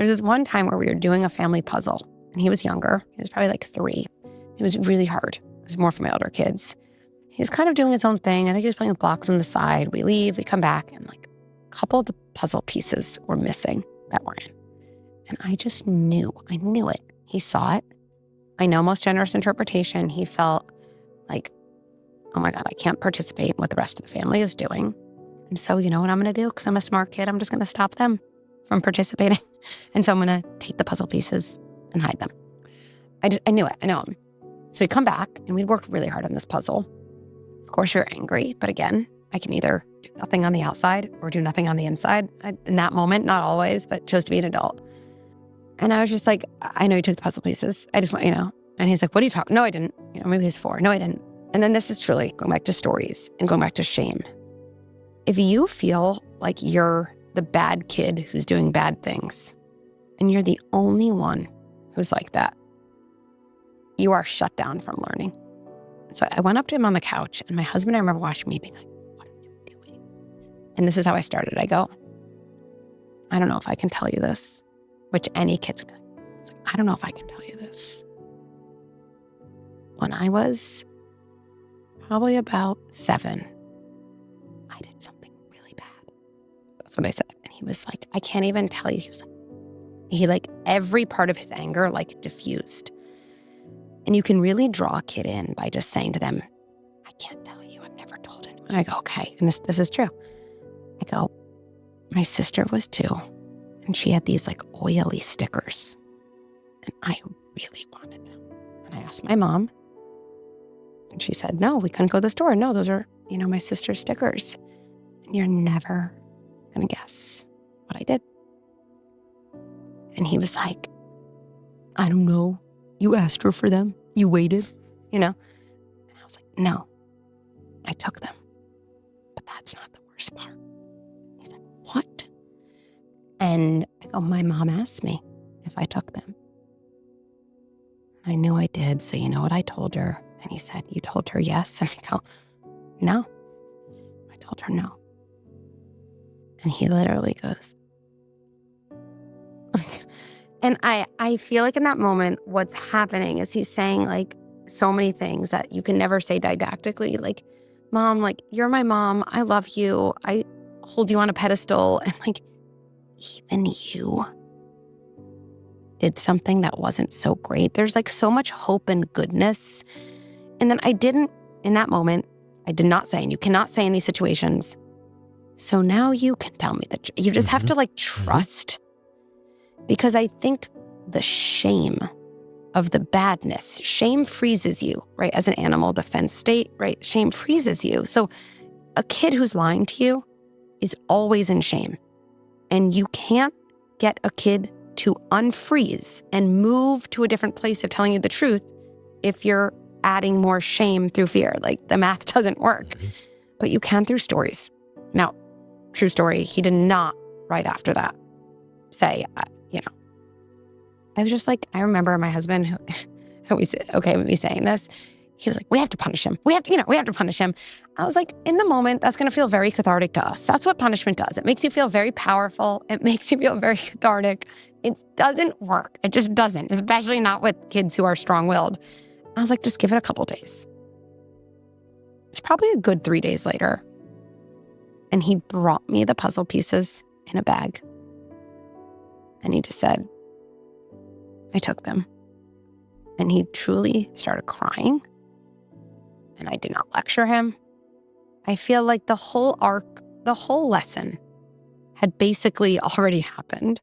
There's this one time where we were doing a family puzzle, and he was younger. He was probably like 3. It was really hard. It was more for my older kids. He was kind of doing his own thing. I think he was playing with blocks on the side. We leave, we come back, and like a couple of the puzzle pieces were missing that were in. And I just knew. I knew it. He saw it. I know most generous interpretation. He felt like, oh my God, I can't participate in what the rest of the family is doing. And so you know what I'm going to do? Because I'm a smart kid, I'm just going to stop them from participating. And so I'm going to take the puzzle pieces and hide them. I knew it. I know him. So we come back, and we'd worked really hard on this puzzle. Of course, you're angry. But again, I can either do nothing on the outside or do nothing on the inside. In that moment, not always, but chose to be an adult. And I was just like, I know you took the puzzle pieces. I just want, And he's like, what are you talking? No, I didn't. Maybe he's 4. No, I didn't. And then this is truly going back to stories and going back to shame. If you feel like you're the bad kid who's doing bad things, and you're the only one who's like that, you are shut down from learning. So I went up to him on the couch, and my husband, I remember watching me being like, what are you doing? And this is how I started. I go, I don't know if I can tell you this, which any kid's going to be. It's like, I don't know if I can tell you this. When I was probably about 7, I did something really bad. That's what I said. And he was like, I can't even tell you. He like every part of his anger like diffused. And you can really draw a kid in by just saying to them, I can't tell you. I've never told anyone. And I go, okay. And this is true. I go, my sister was 2, and she had these like oily stickers, and I really wanted them. And I asked my mom, and she said, no, we couldn't go to the store. No, those are, my sister's stickers. And you're never going to guess what I did. And he was like, I don't know. You asked her for them. You waited, And I was like, no, I took them. But that's not the worst part. He's like, what? And I go, my mom asked me if I took them. I knew I did. So you know what I told her? And he said, you told her yes? And I go, no. I told her no. And he literally goes, and I feel like in that moment, what's happening is he's saying like so many things that you can never say didactically. Like, Mom, like, you're my mom. I love you. I hold you on a pedestal. And like, even you did something that wasn't so great. There's like so much hope and goodness. And then in that moment, I did not say, and you cannot say in these situations, so now you can tell me that you just have to like trust. Because I think the shame of the badness, shame freezes you, right? As an animal defense state, right? Shame freezes you. So a kid who's lying to you is always in shame. And you can't get a kid to unfreeze and move to a different place of telling you the truth if you're adding more shame through fear. Like the math doesn't work. But you can through stories. Now, true story, he did not right after that say, I was just like, I remember my husband who was okay with me saying this. He was like, we have to punish him. We have to punish him. I was like, in the moment, that's going to feel very cathartic to us. That's what punishment does. It makes you feel very powerful. It makes you feel very cathartic. It doesn't work. It just doesn't, especially not with kids who are strong-willed. I was like, just give it a couple days. It's probably a good 3 days later. And he brought me the puzzle pieces in a bag. And he just said, I took them. And he truly started crying. And I did not lecture him. I feel like the whole arc, the whole lesson had basically already happened.